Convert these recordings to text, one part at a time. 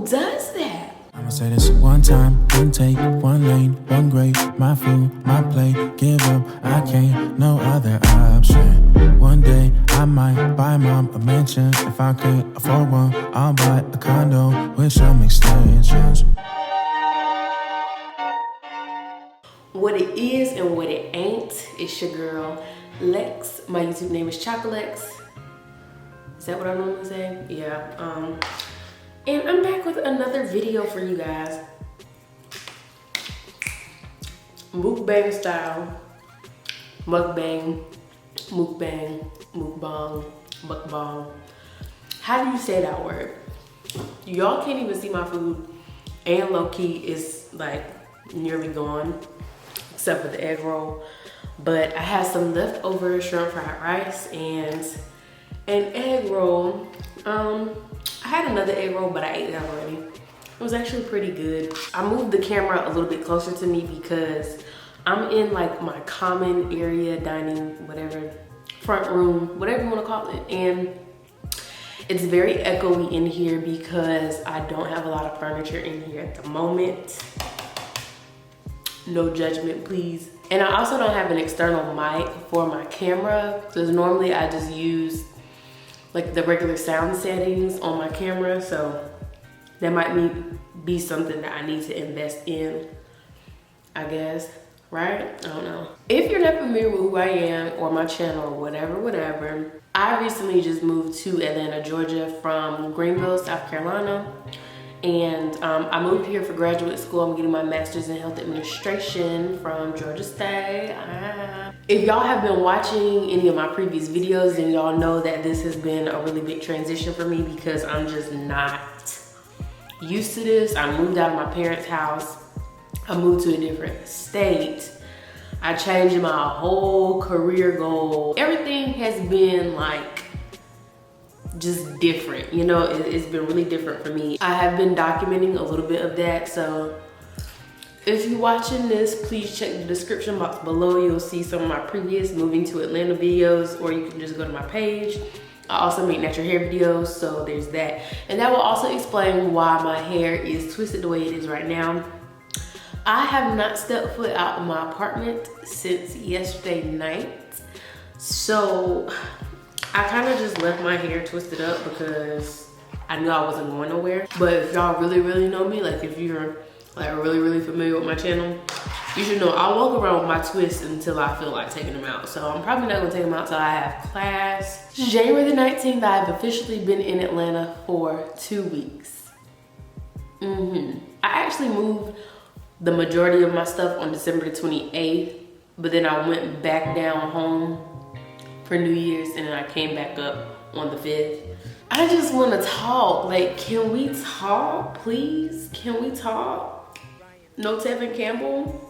does that? I'ma say this one time, one take, one lane, one grade, my food, my plate, give up, I can't, no other option. One day, I might buy mom a mansion. If I can't afford one, I'll buy a condo with some extensions. What it is and what it ain't, it's your girl, Lex. My YouTube name is Chocolax. Is that what I normally say? Yeah, and I'm back with another video for you guys. Mukbang style. Mukbang. Mukbang. Mukbang. Mukbang. How do you say that word? Y'all can't even see my food. And low-key is like nearly gone. Except for the egg roll. But I had some leftover shrimp fried rice and an egg roll. I had another egg roll, but I ate that already. It was actually pretty good. I moved the camera a little bit closer to me because I'm in like my common area, dining, whatever, front room, whatever you want to call it. And it's very echoey in here because I don't have a lot of furniture in here at the moment. No judgment, please. And I also don't have an external mic for my camera because normally I just use like the regular sound settings on my camera, so that might be something that I need to invest in, I guess, right? I don't know. If you're not familiar with who I am or my channel or whatever, I recently just moved to Atlanta, Georgia from Greenville, South Carolina. And I moved here for graduate school. I'm getting my master's in health administration from Georgia State. If y'all have been watching any of my previous videos, then y'all know that this has been a really big transition for me because I'm just not used to this. I moved out of my parents' house. I moved to a different state. I changed my whole career goal. Everything has been like just different, you know. It's been really different for me. I have been documenting a little bit of that, so if you're watching this, please check the description box below. You'll see some of my previous moving to Atlanta videos, or you can just go to my page. I also make natural hair videos, so there's that. And that will also explain why my hair is twisted the way it is right now. I have not stepped foot out of my apartment since yesterday night, so I kind of just left my hair twisted up because I knew I wasn't going nowhere. But if y'all really know me, like if you're like really familiar with my channel, you should know I walk around with my twists until I feel like taking them out. So I'm probably not gonna take them out till I have class. January the 19th, I've officially been in Atlanta for 2 weeks. I actually moved the majority of my stuff on December the 28th, but then I went back down home for New Year's and then I came back up on the 5th. I just want to talk. Like, can we talk, please? Can we talk? No Tevin Campbell?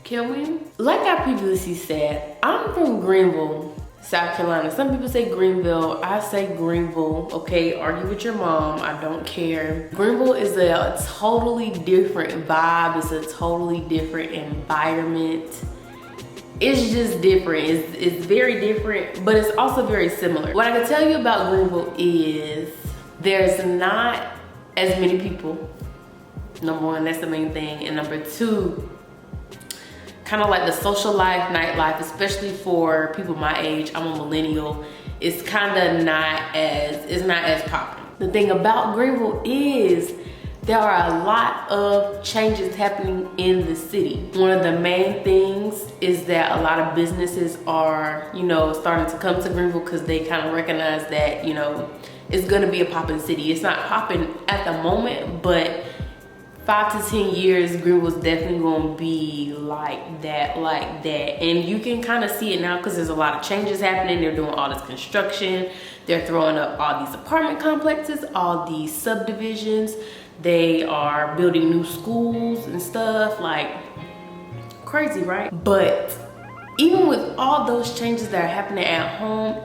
Can we? Like I previously said, I'm from Greenville, South Carolina. Some people say Greenville, I say Greenville. Okay, argue with your mom, I don't care. Greenville is a totally different vibe. It's a totally different environment. It's just different. It's very different, but it's also very similar. What I can tell you about Greenville is there's not as many people. Number one, that's the main thing. And number two, kind of like the social life, nightlife, especially for people my age, I'm a millennial, it's kind of not as popping. The thing about Greenville is there are a lot of changes happening in the city. One of the main things is that a lot of businesses are, you know, starting to come to Greenville because they kind of recognize that, you know, it's gonna be a popping city. It's not popping at the moment, but 5 to 10 years, Greenville's definitely gonna be like that. And you can kind of see it now because there's a lot of changes happening. They're doing all this construction. They're throwing up all these apartment complexes, all these subdivisions. They are building new schools and stuff, like crazy, right? But even with all those changes that are happening at home,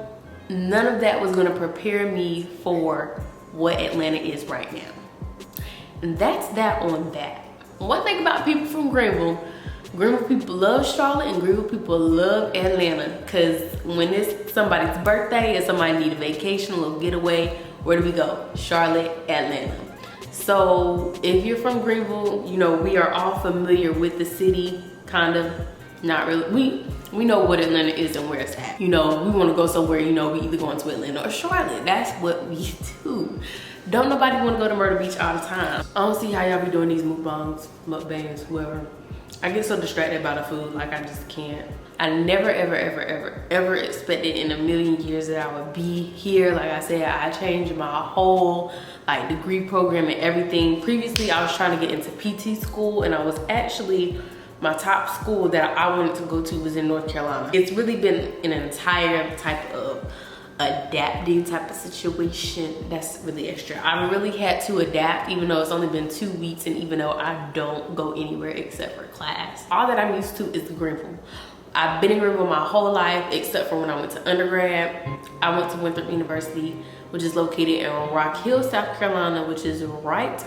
none of that was gonna prepare me for what Atlanta is right now. And that's that on that. One thing about people from Greenville people love Charlotte and Greenville people love Atlanta, because when it's somebody's birthday or somebody need a vacation, a little getaway, where do we go? Charlotte, Atlanta. So if you're from Greenville, you know, we are all familiar with the city, kind of. Not really. We know what Atlanta is and where it's at. You know, we want to go somewhere, you know, we either going to Atlanta or Charlotte. That's what we do. Don't nobody want to go to Myrtle Beach all the time. I don't see how y'all be doing these mukbangs, whoever. I get so distracted by the food, like I just can't. I never, ever expected in a million years that I would be here. Like I said, I changed my whole like degree program and everything. Previously, I was trying to get into PT school, and I was actually, my top school that I wanted to go to was in North Carolina. It's really been an entire type of adapting type of situation that's really extra. I really had to adapt, even though it's only been 2 weeks, and even though I don't go anywhere except for class. All that I'm used to is Greenville. I've been in Greenville my whole life, except for when I went to undergrad. I went to Winthrop University, which is located in Rock Hill, South Carolina, which is right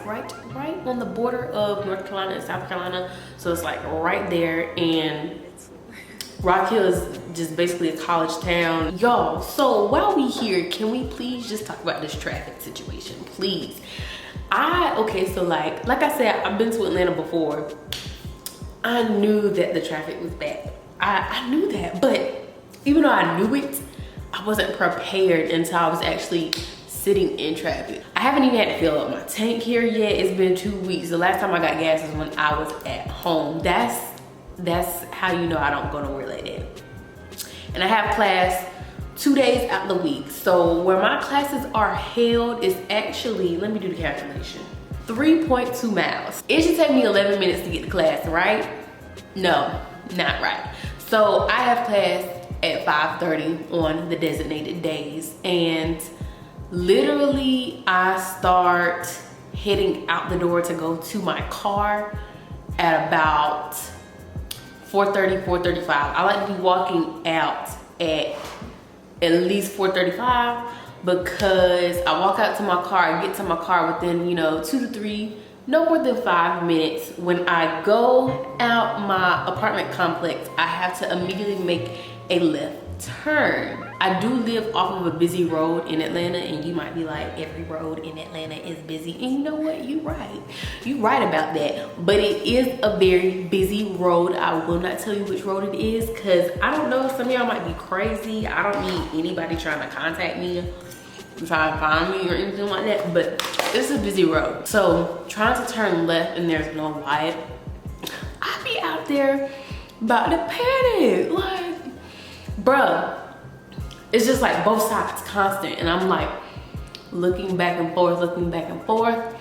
on the border of North Carolina and South Carolina. So it's like right there, and Rock Hill is just basically a college town. Y'all, so while we here, can we please just talk about this traffic situation, please? Okay, so like I said, I've been to Atlanta before. I knew that the traffic was bad. I knew that, but even though I knew it, I wasn't prepared until I was actually sitting in traffic. I haven't even had to fill up my tank here yet. It's been 2 weeks. The last time I got gas is when I was at home. That's how you know I don't go nowhere like that. And I have class 2 days out the week. So where my classes are held is actually, let me do the calculation, 3.2 miles. It should take me 11 minutes to get to class, right? No, not right. So I have class at 5:30 on the designated days, and literally I start heading out the door to go to my car at about 4:30, 4:35. I like to be walking out at least 4:35, because I walk out to my car and get to my car within, you know, 2 to 3, no more than 5 minutes. When I go out my apartment complex, I have to immediately make a left turn. I do live off of a busy road in Atlanta, and you might be like, every road in Atlanta is busy. And you know what? You're right. You're right about that. But it is a very busy road. I will not tell you which road it is, because I don't know, some of y'all might be crazy. I don't need anybody trying to contact me, trying to find me or anything like that, but it's a busy road. So trying to turn left and there's no light, I be out there about to panic. Like, bruh, it's just like both sides constant, and I'm like looking back and forth.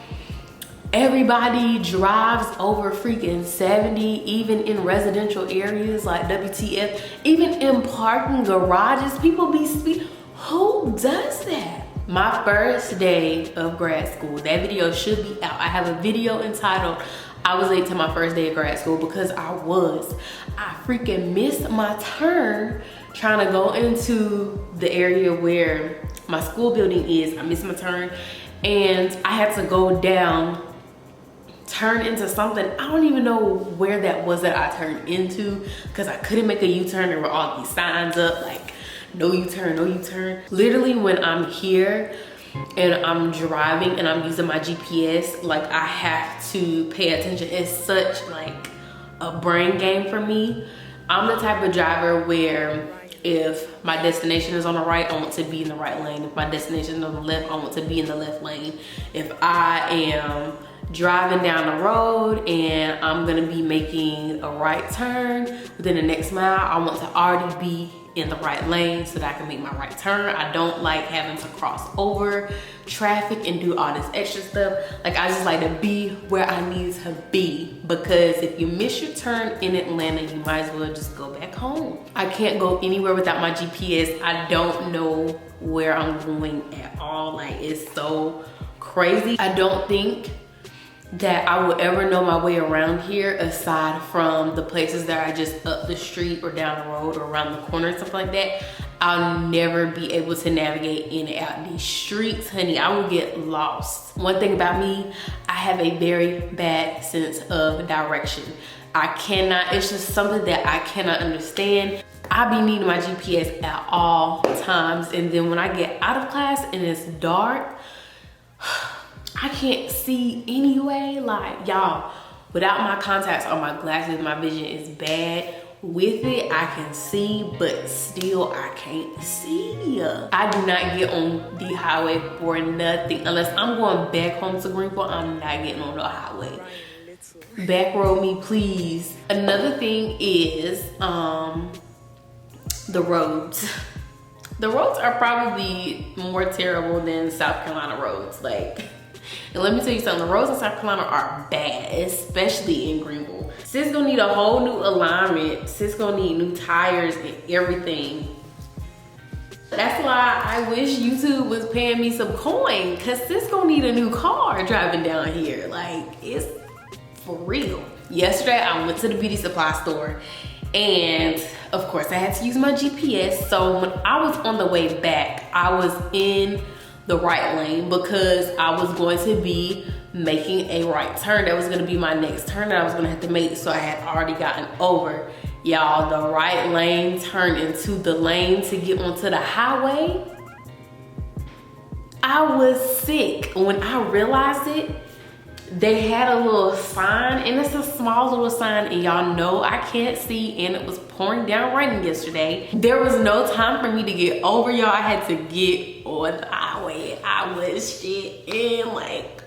Everybody drives over freaking 70, even in residential areas, like WTF, even in parking garages, people be speeding. Who does that? My first day of grad school, that video should be out. I have a video entitled, I was late to my first day of grad school, because I freaking missed my turn trying to go into the area where my school building is. I missed my turn, and I had to go down, turn into something. I don't even know where that was that I turned into, because I couldn't make a U-turn. There were all these signs up like, no U-turn, no U-turn. Literally, when I'm here and I'm driving and I'm using my GPS, like, I have to pay attention. It's such like a brain game for me. I'm the type of driver where if my destination is on the right, I want to be in the right lane. If my destination is on the left, I want to be in the left lane. If I am driving down the road and I'm gonna be making a right turn within the next mile, I want to already be in the right lane so that I can make my right turn. I don't like having to cross over traffic and do all this extra stuff. Like, I just like to be where I need to be, because if you miss your turn in Atlanta, you might as well just go back home. I can't go anywhere without my GPS. I don't know where I'm going at all. Like, it's so crazy. I don't think that I will ever know my way around here, aside from the places that are just up the street or down the road or around the corner and stuff like that. I'll never be able to navigate in and out these streets, honey. I will get lost. One thing about me, I have a very bad sense of direction. I cannot, it's just something that I cannot understand. I be needing my GPS at all times, and then when I get out of class and it's dark, I can't see anyway. Like, y'all, without my contacts or my glasses, my vision is bad. With it, I can see, but still I can't see. I do not get on the highway for nothing. Unless I'm going back home to Greenville, I'm not getting on the highway. Back road me, please. Another thing is the roads. The roads are probably more terrible than South Carolina roads. Like, and let me tell you something, the roads in South Carolina are bad, especially in Greenville. Sis gonna need a whole new alignment. Sis gonna need new tires and everything. That's why I wish YouTube was paying me some coin, cause sis gonna need a new car driving down here. Like, it's for real. Yesterday, I went to the beauty supply store and of course I had to use my GPS. So when I was on the way back, I was in the right lane because I was going to be making a right turn. That was gonna be my next turn that I was gonna have to make. So I had already gotten over. Y'all, the right lane turned into the lane to get onto the highway. I was sick. When I realized it, they had a little sign, and it's a small little sign, and y'all know I can't see, and it was pouring down raining yesterday. There was no time for me to get over, y'all. I had to get on the highway. I was shit and like,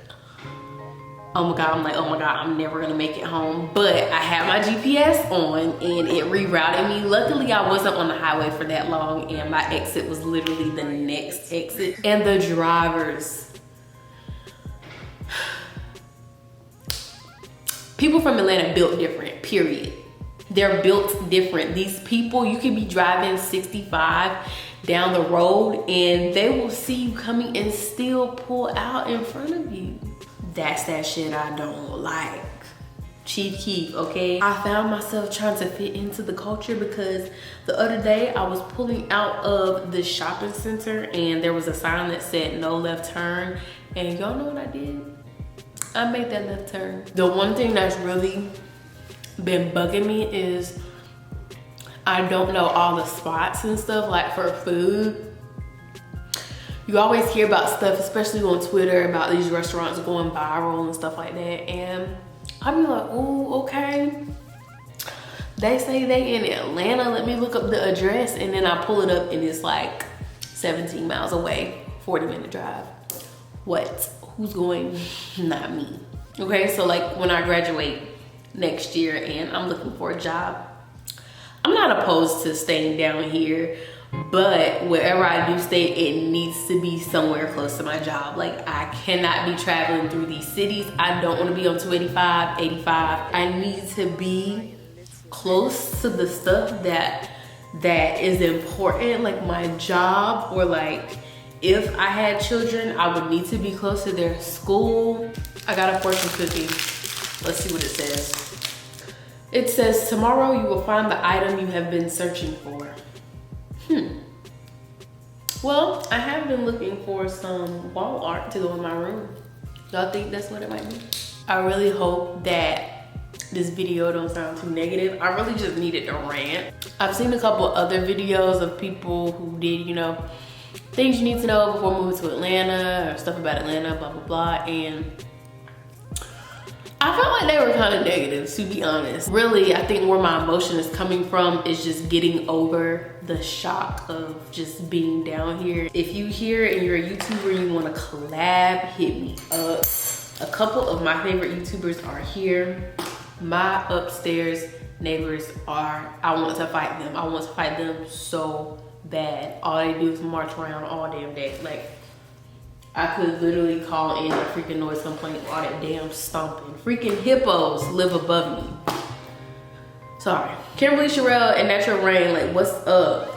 oh my God, I'm like, oh my God, I'm never gonna make it home. But I had my GPS on and it rerouted me. Luckily, I wasn't on the highway for that long and my exit was literally the next exit. And the drivers, people from Atlanta built different, period. They're built different. These people, you can be driving 65 down the road and they will see you coming and still pull out in front of you. That's that shit I don't like. Chief Keef, okay? I found myself trying to fit into the culture because the other day I was pulling out of the shopping center and there was a sign that said no left turn. And y'all know what I did? I made that left turn. The one thing that's really been bugging me is I don't know all the spots and stuff like for food. You always hear about stuff, especially on Twitter, about these restaurants going viral and stuff like that. And I be like, oh, okay. They say they in Atlanta. Let me look up the address. And then I pull it up and it's like 17 miles away, 40-minute drive. What? Who's going? Not me. Okay, so like when I graduate next year and I'm looking for a job, I'm not opposed to staying down here, but wherever I do stay, it needs to be somewhere close to my job. Like, I cannot be traveling through these cities. I don't want to be on 285, 85. I need to be close to the stuff that is important, like my job, or like if I had children, I would need to be close to their school. I got a fortune cookie. Let's see what it says. It says, tomorrow you will find the item you have been searching for. Well, I have been looking for some wall art to go in my room. Y'all think that's what it might be? I really hope that this video don't sound too negative. I really just needed to rant. I've seen a couple other videos of people who did, you know, things you need to know before moving to Atlanta or stuff about Atlanta, blah, blah, blah. And I felt like they were kind of negative, to be honest. Really, I think where my emotion is coming from is just getting over the shock of just being down here. If you here and you're a YouTuber and you want to collab, hit me up. A couple of my favorite YouTubers are here. My upstairs neighbors are, I want to fight them. I want to fight them so bad. All they do is march around all damn day. Like, I could literally call in a freaking noise complaint with all that damn stomping. Freaking hippos live above me. Sorry. Kimberly Sherelle and Natural Rain, like, what's up?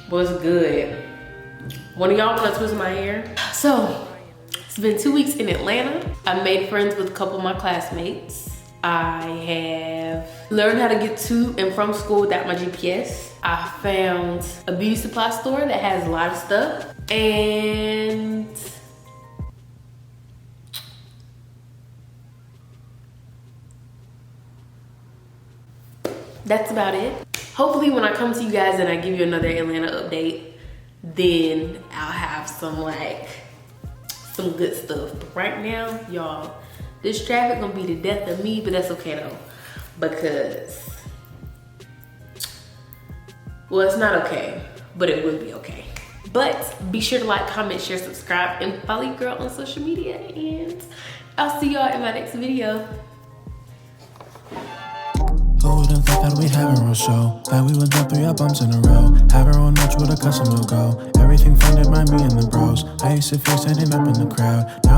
What's good? One of y'all wanna twist my hair? So, it's been 2 weeks in Atlanta. I made friends with a couple of my classmates. I have learned how to get to and from school without my GPS. I found a beauty supply store that has a lot of stuff. And that's about it. Hopefully when I come to you guys and I give you another Atlanta update, then I'll have some like some good stuff. But right now, y'all, this traffic gonna be the death of me, but that's okay though. Because, well, it's not okay, but it will be okay. But be sure to like, comment, share, subscribe, and follow your girl on social media. And I'll see y'all in my next video. Who would've thought that we'd have our own show? That we would get 3 albums in a row. Have our own niche with a custom logo. Everything funded by me and the bros. I used to feel standing up in the crowd. Now